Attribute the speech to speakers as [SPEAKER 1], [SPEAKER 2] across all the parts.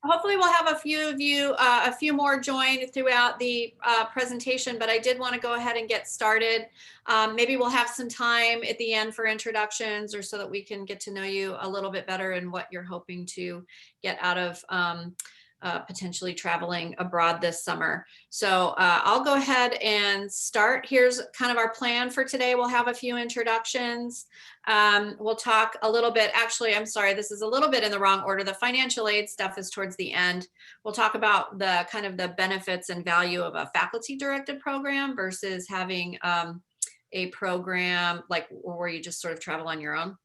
[SPEAKER 1] hopefully we'll have a few of you, a few more join throughout the presentation, but I did want to go ahead and get started. Maybe we'll have some time at the end for introductions or so that we can get to know you a little bit better and what you're hoping to get out of potentially traveling abroad this summer. So I'll go ahead and start. Here's kind of our plan for today. We'll have a few introductions. We'll talk a little bit, actually, I'm sorry, this is a little bit in the wrong order. The financial aid stuff is towards the end. We'll talk about the kind of the benefits and value of a faculty directed program versus having a program like where you just sort of travel on your own.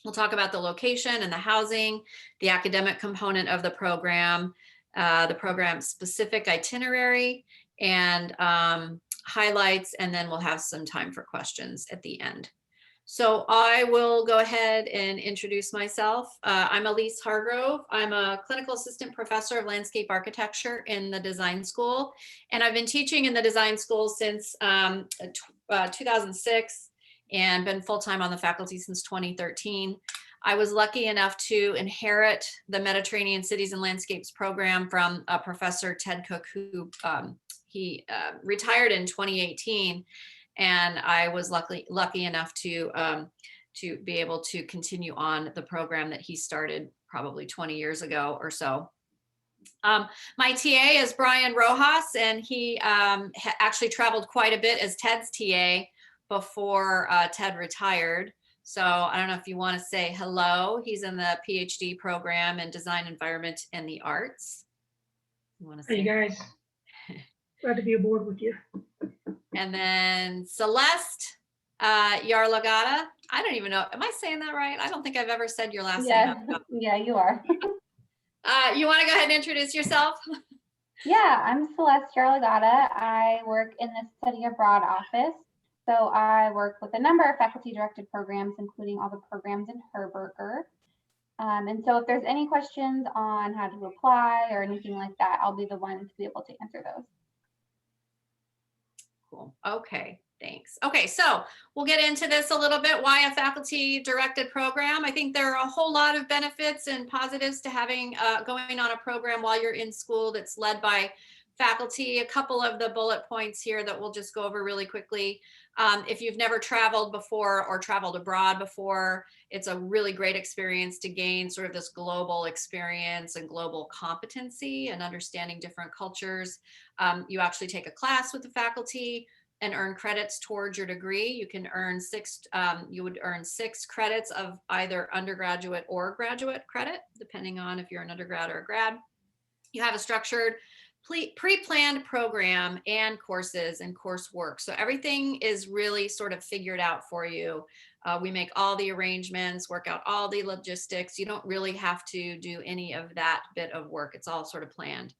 [SPEAKER 1] We'll talk about the location and the housing, the academic component of the program specific itinerary, and highlights, and then we'll have some time for questions at the end. So I will go ahead and introduce myself. I'm Elise Hargrove. I'm a clinical assistant professor of landscape architecture in the design school, and I've been teaching in the design school since 2006. And been full-time on the faculty since 2013. I was lucky enough to inherit the Mediterranean Cities and Landscapes program from Professor Ted Cook, who he retired in 2018. And I was lucky enough to be able to continue on the program that he started probably 20 years ago or so. My TA is Brian Rojas, and he actually traveled quite a bit as Ted's TA before Ted retired. So I don't know if you want to say hello. He's in the PhD program in Design, Environment, and the Arts. You want to say?
[SPEAKER 2] Hey guys, glad to be aboard with you.
[SPEAKER 1] And then Celeste Yarlagata. I don't even know. Am I saying that right? I don't think I've ever said your last name.
[SPEAKER 3] Yeah, you are.
[SPEAKER 1] You want to go ahead and introduce yourself?
[SPEAKER 3] Yeah, I'm Celeste Yarlagata. I work in the study abroad office. So I work with a number of faculty-directed programs, including all the programs in Herberger. And so if there's any questions on how to apply or anything like that, I'll be the one to be able to answer those.
[SPEAKER 1] Cool. Okay, thanks. Okay, so we'll get into this a little bit. Why a faculty-directed program? I think there are a whole lot of benefits and positives to having going on a program while you're in school that's led by faculty. A couple of the bullet points here that we'll just go over really quickly. If you've never traveled before or traveled abroad before, it's a really great experience to gain sort of this global experience and global competency and understanding different cultures. You actually take a class with the faculty and earn credits towards your degree. You can earn you would earn 6 credits of either undergraduate or graduate credit, depending on if you're an undergrad or a grad. You have a structured pre-planned program and courses and coursework. So everything is really sort of figured out for you. We make all the arrangements, work out all the logistics. You don't really have to do any of that bit of work. It's all sort of planned.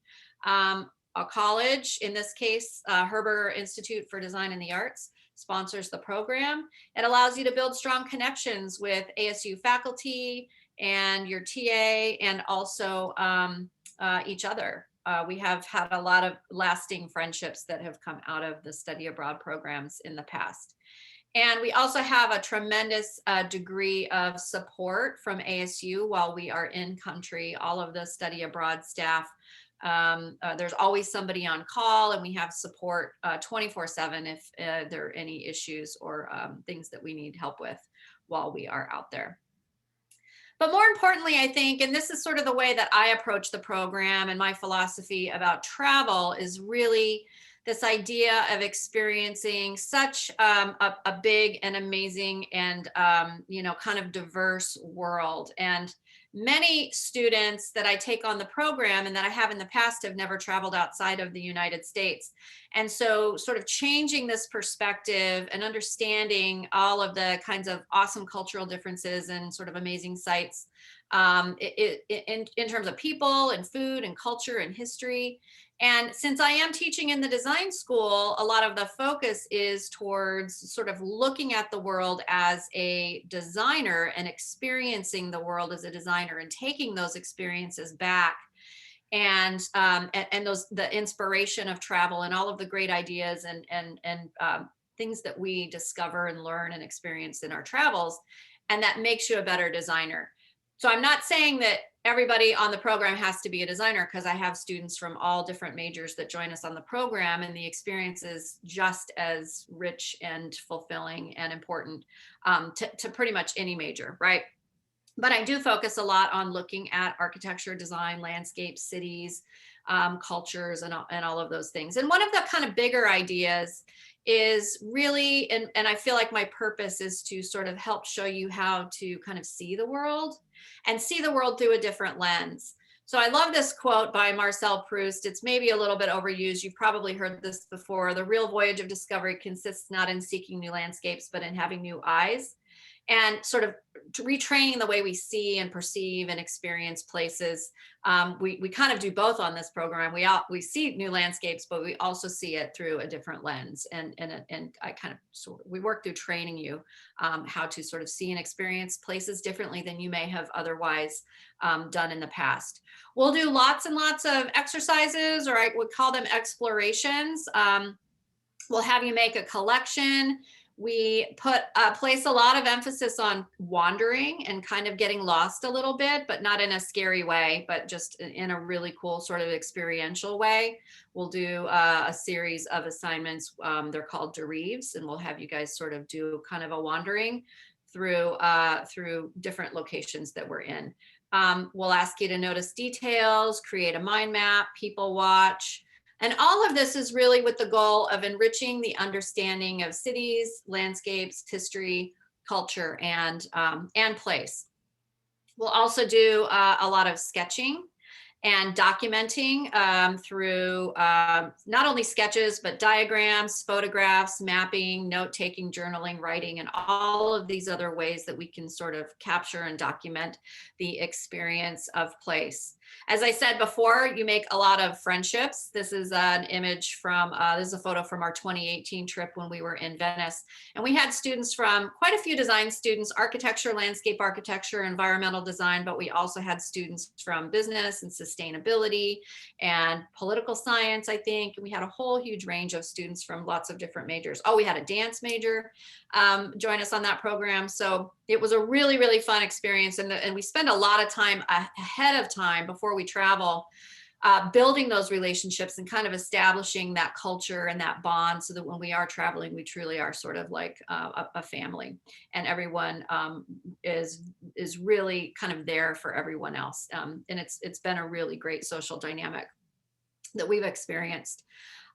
[SPEAKER 1] A college, in this case, Herberger Institute for Design and the Arts, sponsors the program. It allows you to build strong connections with ASU faculty and your TA, and also each other. We have had a lot of lasting friendships that have come out of the study abroad programs in the past. And we also have a tremendous degree of support from ASU while we are in country. All of the study abroad staff, there's always somebody on call, and we have support 24/7 if there are any issues or things that we need help with while we are out there. But more importantly, I think, and this is sort of the way that I approach the program and my philosophy about travel, is really this idea of experiencing such a big and amazing and kind of diverse world. And many students that I take on the program and that I have in the past have never traveled outside of the United States. And so sort of changing this perspective and understanding all of the kinds of awesome cultural differences and sort of amazing sites in terms of people and food and culture and history. And since I am teaching in the design school, a lot of the focus is towards sort of looking at the world as a designer and experiencing the world as a designer and taking those experiences back and the inspiration of travel and all of the great ideas and things that we discover and learn and experience in our travels. And that makes you a better designer. So I'm not saying that everybody on the program has to be a designer, because I have students from all different majors that join us on the program, and the experience is just as rich and fulfilling and important to pretty much any major, right? But I do focus a lot on looking at architecture, design, landscapes, cities, cultures, and all of those things. And one of the kind of bigger ideas is really, and I feel like my purpose is to sort of help show you how to kind of see the world and see the world through a different lens. So I love this quote by Marcel Proust. It's maybe a little bit overused. You've probably heard this before. The real voyage of discovery consists not in seeking new landscapes, but in having new eyes. And sort of retraining the way we see and perceive and experience places. We kind of do both on this program. We see new landscapes, but we also see it through a different lens. And I kind of we work through training you how to sort of see and experience places differently than you may have otherwise done in the past. We'll do lots and lots of exercises, or I would call them explorations. We'll have you make a collection. We place a lot of emphasis on wandering and kind of getting lost a little bit, but not in a scary way, but just in a really cool sort of experiential way. We'll do a series of assignments. They're called derives, and we'll have you guys sort of do kind of a wandering through different locations that we're in. We'll ask you to notice details, create a mind map, people watch. And all of this is really with the goal of enriching the understanding of cities, landscapes, history, culture, and place. We'll also do a lot of sketching and documenting through not only sketches, but diagrams, photographs, mapping, note-taking, journaling, writing, and all of these other ways that we can sort of capture and document the experience of place. As I said before, you make a lot of friendships. This is an image from, this is a photo from our 2018 trip when we were in Venice. And we had students from quite a few design students, architecture, landscape architecture, environmental design, but we also had students from business and sustainability and political science, I think. And we had a whole huge range of students from lots of different majors. Oh, we had a dance major join us on that program. So it was a really, really fun experience. And we spend a lot of time ahead of time before we travel, building those relationships and kind of establishing that culture and that bond, so that when we are traveling, we truly are sort of like a family, and everyone is really kind of there for everyone else. And it's been a really great social dynamic that we've experienced.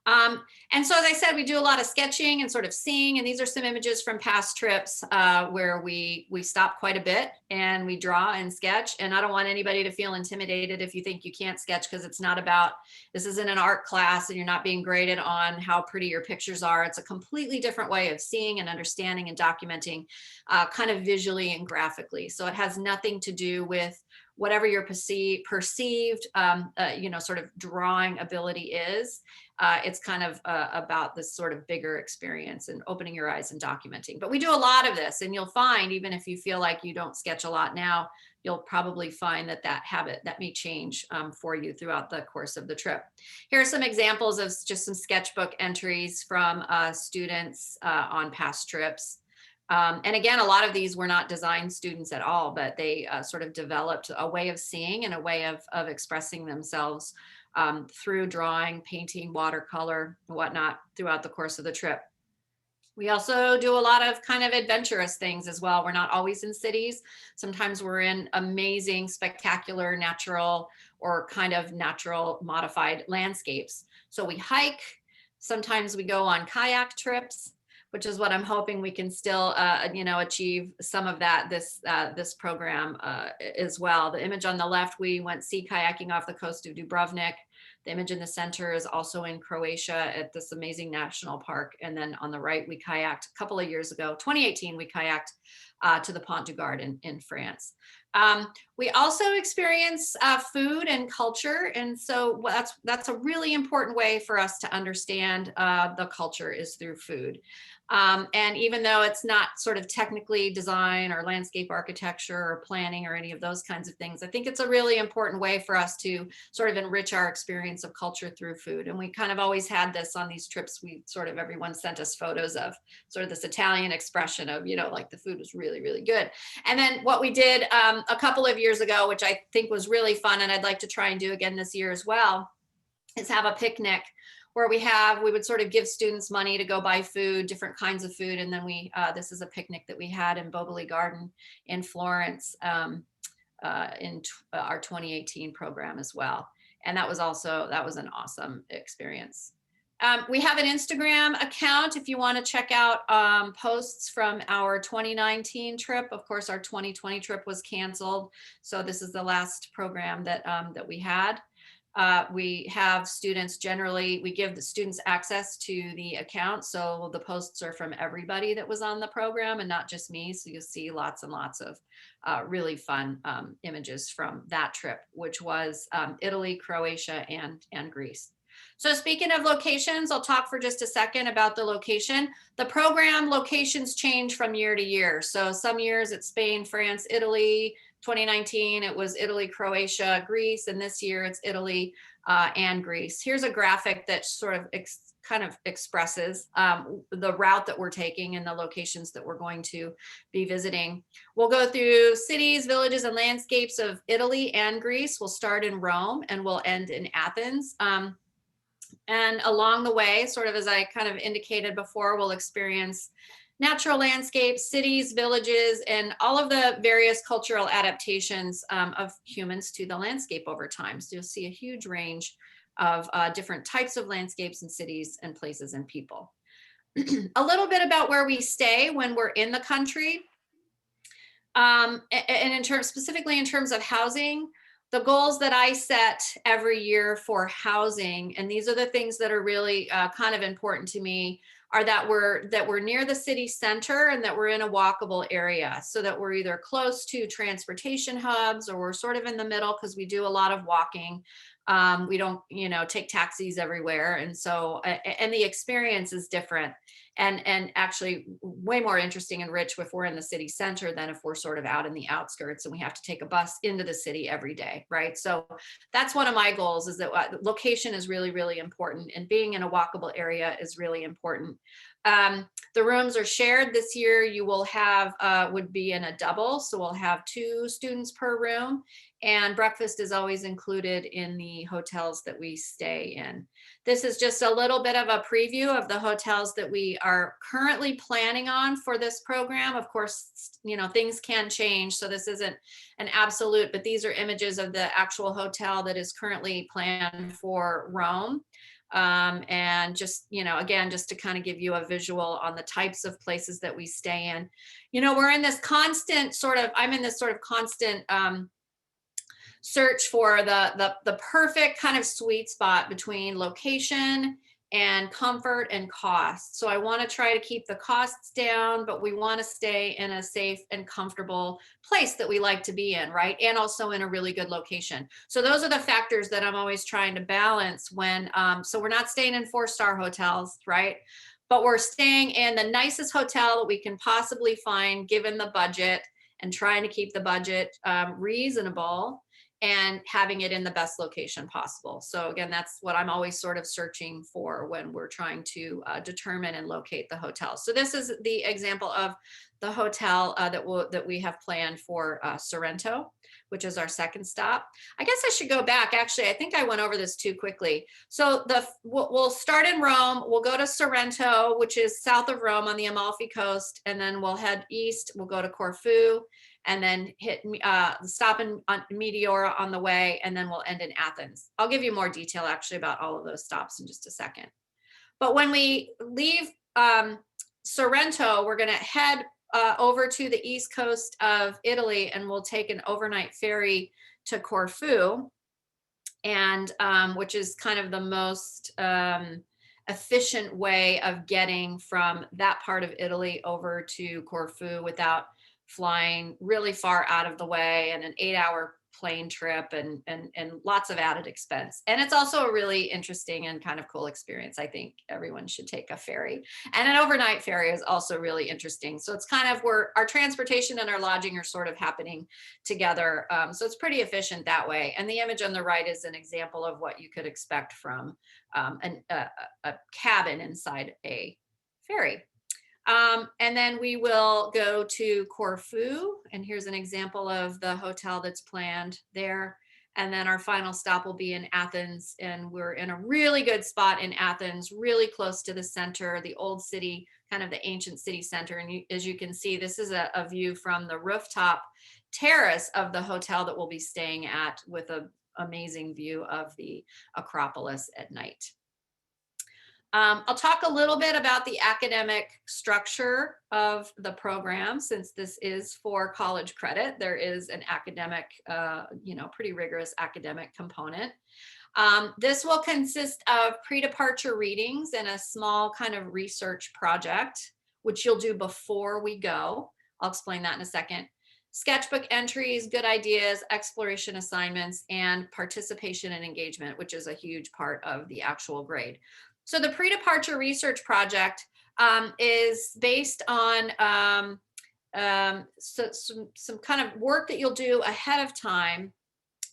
[SPEAKER 1] And so, as I said, we do a lot of sketching and sort of seeing, and these are some images from past trips where we stop quite a bit and we draw and sketch. And I don't want anybody to feel intimidated if you think you can't sketch, because it's not about, this isn't an art class and you're not being graded on how pretty your pictures are. It's a completely different way of seeing and understanding and documenting kind of visually and graphically. So it has nothing to do with whatever your perceived, sort of drawing ability is. It's kind of about this sort of bigger experience and opening your eyes and documenting. But we do a lot of this, and you'll find, even if you feel like you don't sketch a lot now, you'll probably find that habit that may change for you throughout the course of the trip. Here are some examples of just some sketchbook entries from students on past trips. And again, a lot of these were not design students at all, but they sort of developed a way of seeing and a way of expressing themselves through drawing, painting, watercolor, and whatnot throughout the course of the trip. We also do a lot of kind of adventurous things as well. We're not always in cities. Sometimes we're in amazing, spectacular, natural, or kind of natural modified landscapes. So we hike. Sometimes we go on kayak trips, which is what I'm hoping we can still, achieve some of that this program as well. The image on the left, we went sea kayaking off the coast of Dubrovnik. The image in the center is also in Croatia at this amazing national park. And then on the right, we kayaked a couple of years ago, 2018, we kayaked to the Pont du Gard in France. We also experience food and culture. And so that's a really important way for us to understand the culture is through food. And even though it's not sort of technically design or landscape architecture or planning or any of those kinds of things, I think it's a really important way for us to sort of enrich our experience experience of culture through food. And we kind of always had this on these trips. We sort of, everyone sent us photos of sort of this Italian expression of, you know, like the food was really, really good. And then what we did a couple of years ago, which I think was really fun, and I'd like to try and do again this year as well, is have a picnic where we would sort of give students money to go buy food, different kinds of food. And then this is a picnic that we had in Boboli Garden in Florence in our 2018 program as well. And that was an awesome experience. We have an Instagram account if you want to check out posts from our 2019 trip. Of course, our 2020 trip was canceled. So this is the last program that we had. We have students we give the students access to the account. So the posts are from everybody that was on the program and not just me. So you'll see lots and lots of really fun images from that trip, which was Italy, Croatia, and Greece. So speaking of locations, I'll talk for just a second about the location. The program locations change from year to year. So some years it's Spain, France, Italy. 2019, it was Italy, Croatia, Greece, and this year it's Italy and Greece. Here's a graphic that sort of kind of expresses the route that we're taking and the locations that we're going to be visiting. We'll go through cities, villages, and landscapes of Italy and Greece. We'll start in Rome and we'll end in Athens. And along the way, sort of as I kind of indicated before, we'll experience natural landscapes, cities, villages, and all of the various cultural adaptations of humans to the landscape over time. So you'll see a huge range of different types of landscapes and cities and places and people. A little bit about where we stay when we're in the country. And specifically in terms of housing, the goals that I set every year for housing, and these are the things that are really kind of important to me, are that we're near the city center and that we're in a walkable area, so that we're either close to transportation hubs or we're sort of in the middle because we do a lot of walking. We don't, take taxis everywhere. And so, and the experience is different and actually way more interesting and rich if we're in the city center than if we're sort of out in the outskirts and we have to take a bus into the city every day, right? So that's one of my goals, is that location is really, really important, and being in a walkable area is really important. The rooms are shared. This year you will have, would be in a double. So we'll have 2 students per room, and breakfast is always included in the hotels that we stay in. This is just a little bit of a preview of the hotels that we are currently planning on for this program. Of course, things can change, so this isn't an absolute, but these are images of the actual hotel that is currently planned for Rome. And just, again, just to kind of give you a visual on the types of places that we stay in. We're in this constant I'm in this sort of constant search for the perfect kind of sweet spot between location and comfort and cost. So I want to try to keep the costs down, but we want to stay in a safe and comfortable place that we like to be in, right? And also in a really good location. So those are the factors that I'm always trying to balance when, so we're not staying in 4-star hotels, right? But we're staying in the nicest hotel that we can possibly find given the budget, and trying to keep the budget reasonable, and having it in the best location possible. So again, that's what I'm always sort of searching for when we're trying to determine and locate the hotel. So this is the example of the hotel that we have planned for Sorrento, which is our second stop. I guess I should go back. Actually, I think I went over this too quickly. So we'll start in Rome. We'll go to Sorrento, which is south of Rome on the Amalfi Coast, and then we'll head east. We'll go to Corfu, and then stop in Meteora on the way, and then we'll end in Athens. I'll give you more detail actually about all of those stops in just a second. But when we leave Sorrento, we're gonna head over to the east coast of Italy, and we'll take an overnight ferry to Corfu, and which is kind of the most efficient way of getting from that part of Italy over to Corfu without flying really far out of the way, and an 8-hour plane trip and lots of added expense. And it's also a really interesting and kind of cool experience. I think everyone should take a ferry, and an overnight ferry is also really interesting. So it's kind of where our transportation and our lodging are sort of happening together. So it's pretty efficient that way. And the image on the right is an example of what you could expect from a cabin inside a ferry. And then we will go to Corfu, and here's an example of the hotel that's planned there. And then our final stop will be in Athens, and we're in a really good spot in Athens, really close to the center, the old city, kind of the ancient city center. And as you can see, this is a view from the rooftop terrace of the hotel that we'll be staying at, with an amazing view of the Acropolis at night. I'll talk a little bit about the academic structure of the program. Since this is for college credit, there is an academic, pretty rigorous academic component. This will consist of pre-departure readings and a small kind of research project, which you'll do before we go. I'll explain that in a second. Sketchbook entries, good ideas, exploration assignments, and participation and engagement, which is a huge part of the actual grade. So the pre-departure research project is based on some kind of work that you'll do ahead of time,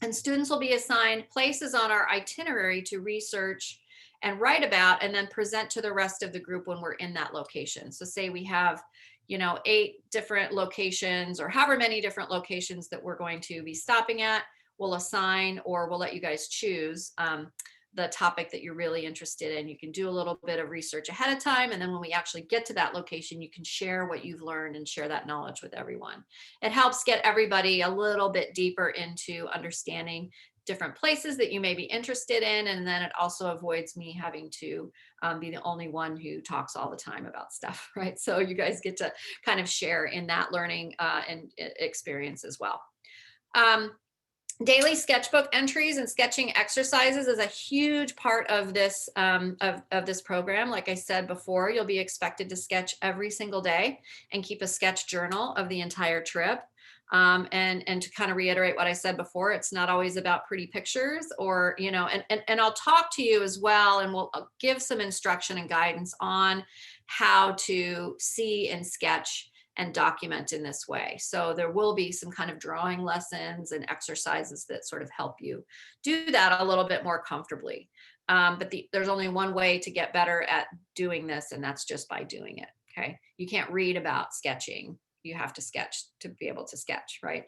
[SPEAKER 1] and students will be assigned places on our itinerary to research and write about, and then present to the rest of the group when we're in that location. So say we have 8 different locations, or however many different locations that we're going to be stopping at, we'll assign, or we'll let you guys choose the topic that you're really interested in. You can do a little bit of research ahead of time, and then when we actually get to that location, you can share what you've learned and share that knowledge with everyone. It helps get everybody a little bit deeper into understanding different places that you may be interested in, and then it also avoids me having to be the only one who talks all the time about stuff, right? So you guys get to kind of share in that learning and experience as well. Daily sketchbook entries and sketching exercises is a huge part of this of this program. Like I said before, you'll be expected to sketch every single day and keep a sketch journal of the entire trip. And to kind of reiterate what I said before, it's not always about pretty pictures, or and I'll talk to you as well, and we'll give some instruction and guidance on how to see and sketch and document in this way. So there will be some kind of drawing lessons and exercises that sort of help you do that a little bit more comfortably. But there's only one way to get better at doing this, and that's just by doing it, okay? You can't read about sketching. You have to sketch to be able to sketch, right?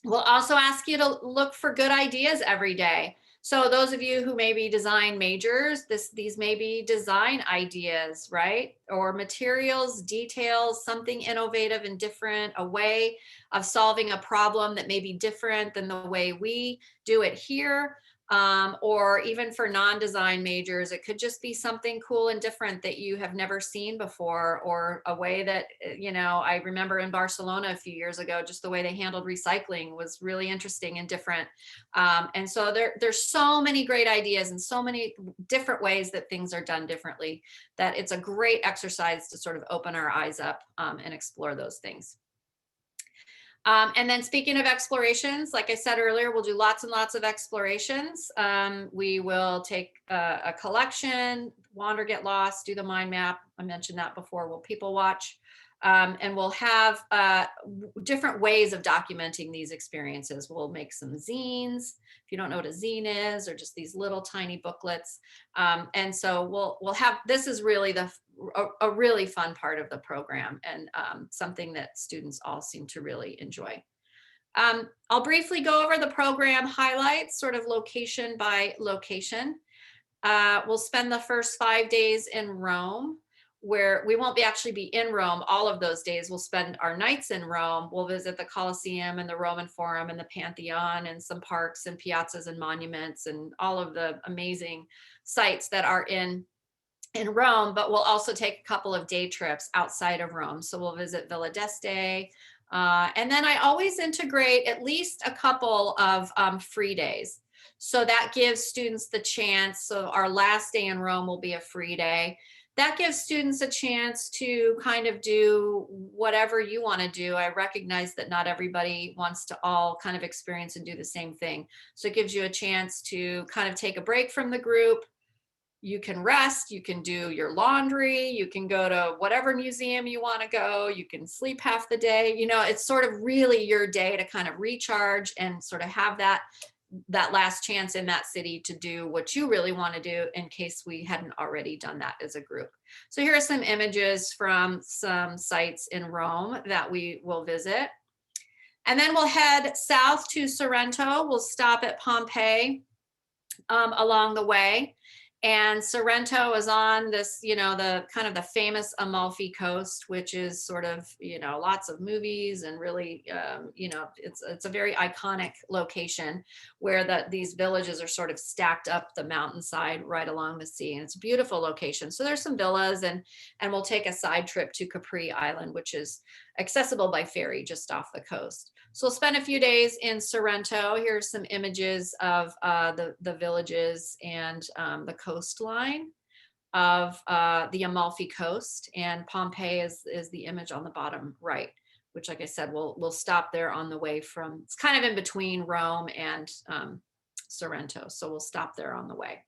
[SPEAKER 1] We'll also ask you to look for good ideas every day. So those of you who maybe design majors, these may be design ideas, right? Or materials, details, something innovative and different, a way of solving a problem that may be different than the way we do it here. Or even for non-design majors, it could just be something cool and different that you have never seen before, or a way that, I remember in Barcelona a few years ago, just the way they handled recycling was really interesting and different. And so there's so many great ideas and so many different ways that things are done differently, that it's a great exercise to sort of open our eyes up and explore those things. And then speaking of explorations, like I said earlier, we'll do lots and lots of explorations. We will take a collection, wander, get lost, do the mind map. I mentioned that before. We'll people watch, and we'll have different ways of documenting these experiences. We'll make some zines, if you don't know what a zine is, or just these little tiny booklets. And so we'll have, this is really a really fun part of the program, and something that students all seem to really enjoy. I'll briefly go over the program highlights, sort of location by location. We'll spend the first 5 days in Rome, where we won't actually be in Rome all of those days. We'll spend our nights in Rome. We'll visit the Colosseum and the Roman Forum and the Pantheon and some parks and piazzas and monuments and all of the amazing sites that are in Rome, but we'll also take a couple of day trips outside of Rome. So we'll visit Villa d'Este. And then I always integrate at least a couple of free days. So that gives students the chance. So our last day in Rome will be a free day that gives students a chance to kind of do whatever you want to do. I recognize that not everybody wants to all kind of experience and do the same thing. So it gives you a chance to kind of take a break from the group. You can rest, you can do your laundry, you can go to whatever museum you want to go, you can sleep half the day. You know, it's sort of really your day to kind of recharge and sort of have that last chance in that city to do what you really want to do, in case we hadn't already done that as a group. So here are some images from some sites in Rome that we will visit. And then we'll head south to Sorrento. We'll stop at Pompeii along the way. And Sorrento is on this, you know, the kind of the famous Amalfi Coast, which is sort of, you know, lots of movies and really, you know, it's a very iconic location where these villages are sort of stacked up the mountainside right along the sea. And it's a beautiful location. So there's some villas, and we'll take a side trip to Capri Island, which is accessible by ferry just off the coast. So we'll spend a few days in Sorrento. Here's some images of the villages and the coastline of the Amalfi Coast, and Pompeii is the image on the bottom right, which, like I said, we'll stop there on the way from. It's kind of in between Rome and Sorrento, so we'll stop there on the way.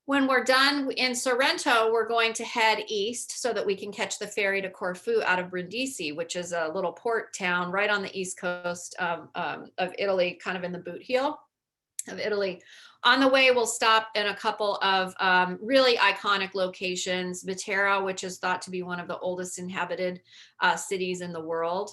[SPEAKER 1] When we're done in Sorrento, we're going to head east so that we can catch the ferry to Corfu out of Brindisi, which is a little port town right on the east coast of Italy, kind of in the boot heel of Italy. On the way, we'll stop in a couple of really iconic locations. Matera, which is thought to be one of the oldest inhabited cities in the world,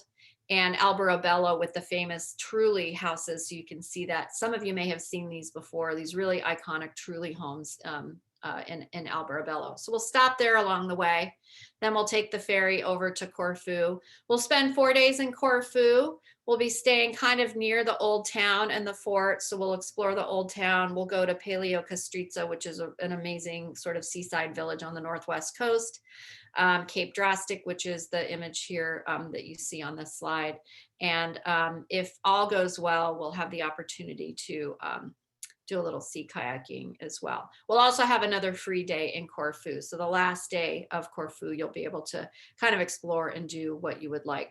[SPEAKER 1] and Alberobello with the famous Trulli houses. So you can see that. Some of you may have seen these before, these really iconic Trulli homes in Alberobello. So we'll stop there along the way. Then we'll take the ferry over to Corfu. We'll spend 4 days in Corfu. We'll be staying kind of near the old town and the fort. So we'll explore the old town. We'll go to Paleo Castrizza, which is an amazing sort of seaside village on the northwest coast. Cape Drastic, which is the image here that you see on this slide. And if all goes well, we'll have the opportunity to do a little sea kayaking as well. We'll also have another free day in Corfu. So the last day of Corfu, you'll be able to kind of explore and do what you would like.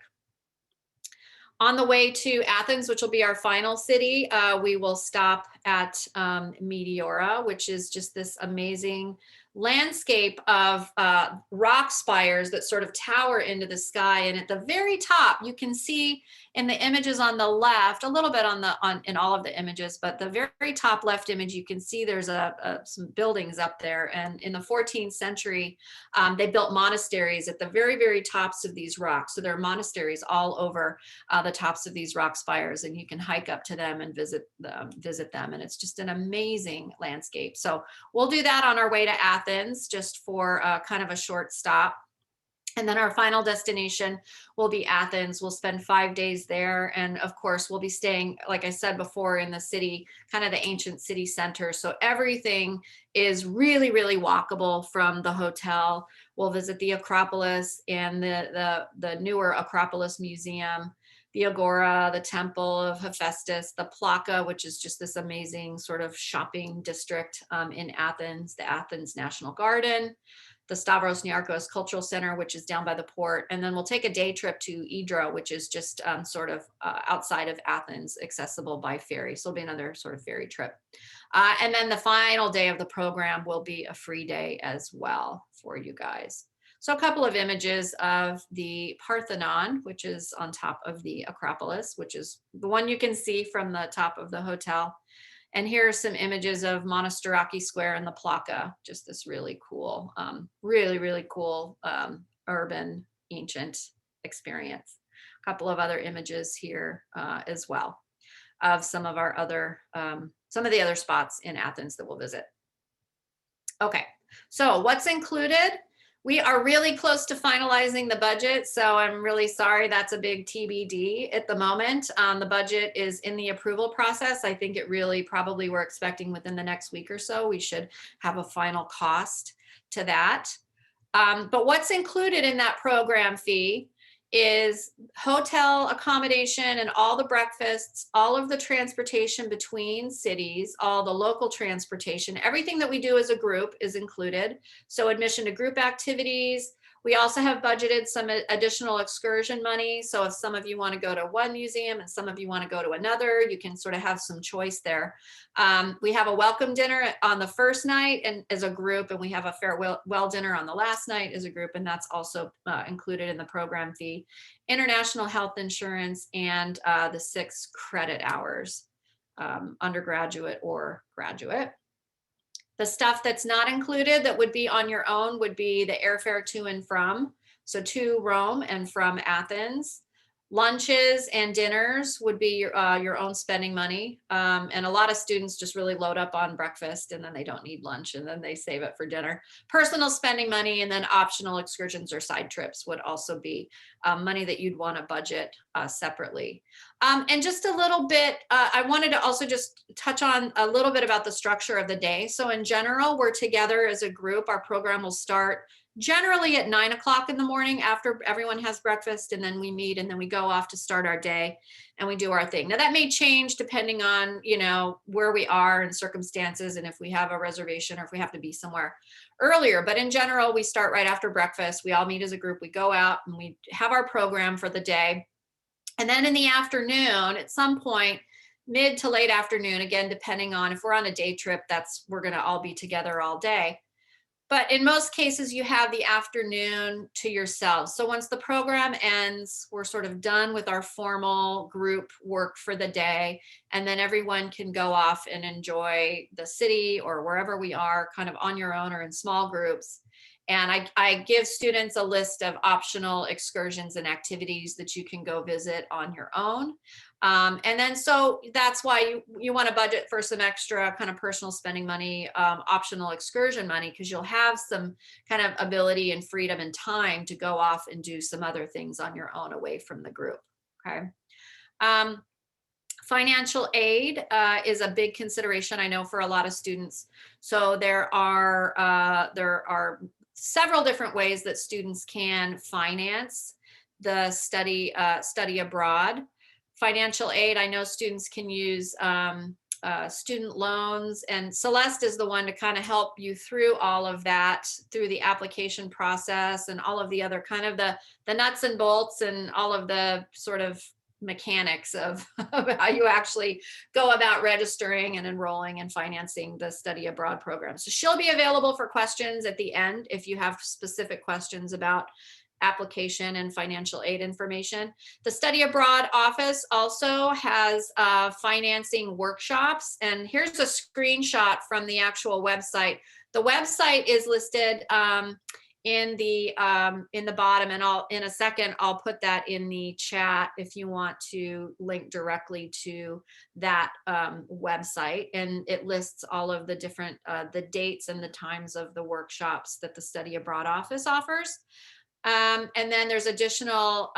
[SPEAKER 1] On the way to Athens, which will be our final city, we will stop at Meteora, which is just this amazing landscape of rock spires that sort of tower into the sky. And at the very top, you can see in the images on the left, a little bit in all of the images, but the very top left image, you can see there's some buildings up there. And in the 14th century, they built monasteries at the very, very tops of these rocks. So there are monasteries all over the tops of these rock spires, and you can hike up to them and visit them. And it's just an amazing landscape. So we'll do that on our way to Athens, just for kind of a short stop. And then our final destination will be Athens. We'll spend 5 days there. And of course, we'll be staying, like I said before, in the city, kind of the ancient city center. So everything is really, really walkable from the hotel. We'll visit the Acropolis and the newer Acropolis Museum, the Agora, the Temple of Hephaestus, the Plaka, which is just this amazing sort of shopping district in Athens, the Athens National Garden, the Stavros Niarchos Cultural Center, which is down by the port. And then we'll take a day trip to Hydra, which is just sort of outside of Athens, accessible by ferry. So it'll be another sort of ferry trip. And then the final day of the program will be a free day as well for you guys. So a couple of images of the Parthenon, which is on top of the Acropolis, which is the one you can see from the top of the hotel. And here are some images of Monastiraki Square and the Plaka, just this really cool, really cool urban ancient experience. A couple of other images here as well of some of our other, some of the other spots in Athens that we'll visit. Okay, so what's included? We are really close to finalizing the budget, so I'm really sorry that's a big TBD at the moment. The budget is in the approval process. I think it really probably we're expecting within the next week or so, we should have a final cost to that. But what's included in that program fee is hotel accommodation and all the breakfasts, all of the transportation between cities, all the local transportation, everything that we do as a group is included. So admission to group activities. We also have budgeted some additional excursion money. So if some of you want to go to one museum and some of you want to go to another, you can sort of have some choice there. We have a welcome dinner on the first night and as a group, and we have a farewell dinner on the last night as a group, and that's also included in the program fee. International health insurance and the 6 credit hours, undergraduate or graduate. The stuff that's not included that would be on your own would be the airfare to and from, so to Rome and from Athens. Lunches and dinners would be your own spending money. And a lot of students just really load up on breakfast and then they don't need lunch and then they save it for dinner. Personal spending money and then optional excursions or side trips would also be money that you'd want to budget separately. And just a little bit, I wanted to also just touch on a little bit about the structure of the day. So in general, we're together as a group. Our program will start generally at 9 o'clock in the morning after everyone has breakfast, and then we meet and then we go off to start our day and we do our thing. Now that may change depending on, you know, where we are and circumstances and if we have a reservation or if we have to be somewhere earlier. But in general, we start right after breakfast. We all meet as a group, we go out and we have our program for the day. And then in the afternoon, at some point, mid to late afternoon, again, depending on if we're on a day trip, we're gonna all be together all day. But in most cases, you have the afternoon to yourselves. So once the program ends, we're sort of done with our formal group work for the day. And then everyone can go off and enjoy the city or wherever we are, kind of on your own or in small groups. And I give students a list of optional excursions and activities that you can go visit on your own. And then so that's why you want to budget for some extra kind of personal spending money, optional excursion money, because you'll have some kind of ability and freedom and time to go off and do some other things on your own away from the group. Okay. Financial aid is a big consideration, I know, for a lot of students. So there are several different ways that students can finance the study abroad. Financial aid, I know students can use student loans, and Celeste is the one to kind of help you through all of that, through the application process and all of the other kind of the nuts and bolts and all of the sort of mechanics of how you actually go about registering and enrolling and financing the study abroad program. So she'll be available for questions at the end if you have specific questions about application and financial aid information. The study abroad office also has financing workshops, and here's a screenshot from the actual website. The website is listed in the bottom, and in a second I'll put that in the chat if you want to link directly to that website, and it lists all of the different the dates and the times of the workshops that the study abroad office offers. And then there's additional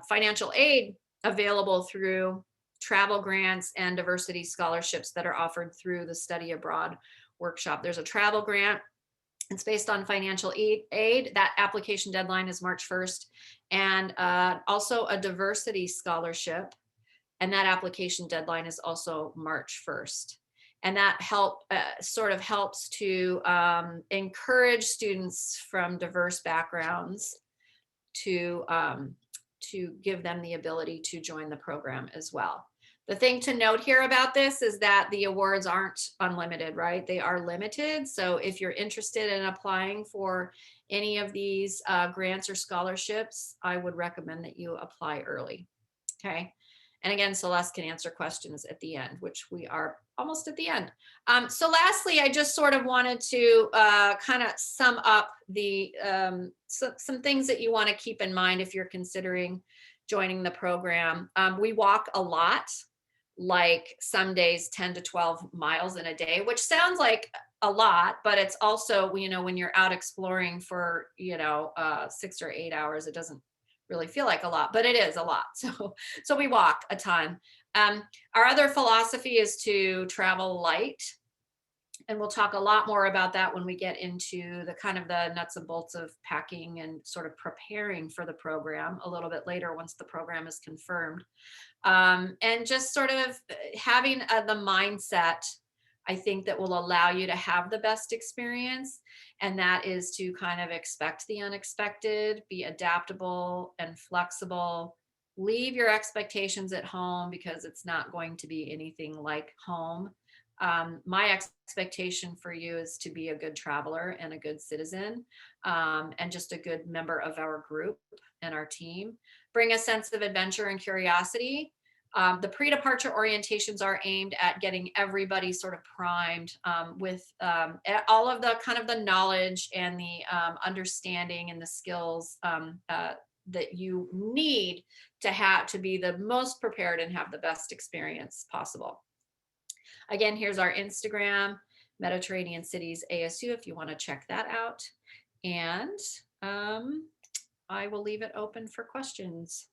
[SPEAKER 1] financial aid available through travel grants and diversity scholarships that are offered through the study abroad workshop. There's a travel grant. It's based on financial aid. That application deadline is March 1st. And also a diversity scholarship. And that application deadline is also March 1st. And that sort of helps to encourage students from diverse backgrounds to give them the ability to join the program as well. The thing to note here about this is that the awards aren't unlimited, right? They are limited. So if you're interested in applying for any of these grants or scholarships, I would recommend that you apply early, okay? And again, Celeste can answer questions at the end, which we are almost at the end. So lastly, I just sort of wanted to kind of sum up the some things that you want to keep in mind if you're considering joining the program. We walk a lot, like some days 10 to 12 miles in a day, which sounds like a lot, but it's also, you know, when you're out exploring for, 6 or 8 hours, it doesn't really feel like a lot, but it is a lot. So we walk a ton. Our other philosophy is to travel light And we'll talk a lot more about that when we get into the kind of the nuts and bolts of packing and sort of preparing for the program a little bit later once the program is confirmed. And just sort of having the mindset, I think, that will allow you to have the best experience. And that is to kind of expect the unexpected, be adaptable and flexible. Leave your expectations at home because it's not going to be anything like home. My expectation for you is to be a good traveler and a good citizen, and just a good member of our group and our team. Bring a sense of adventure and curiosity. The pre-departure orientations are aimed at getting everybody sort of primed with all of the kind of the knowledge and the understanding and the skills that you need to have to be the most prepared and have the best experience possible. Again, here's our Instagram, Mediterranean Cities ASU, if you want to check that out. And I will leave it open for questions.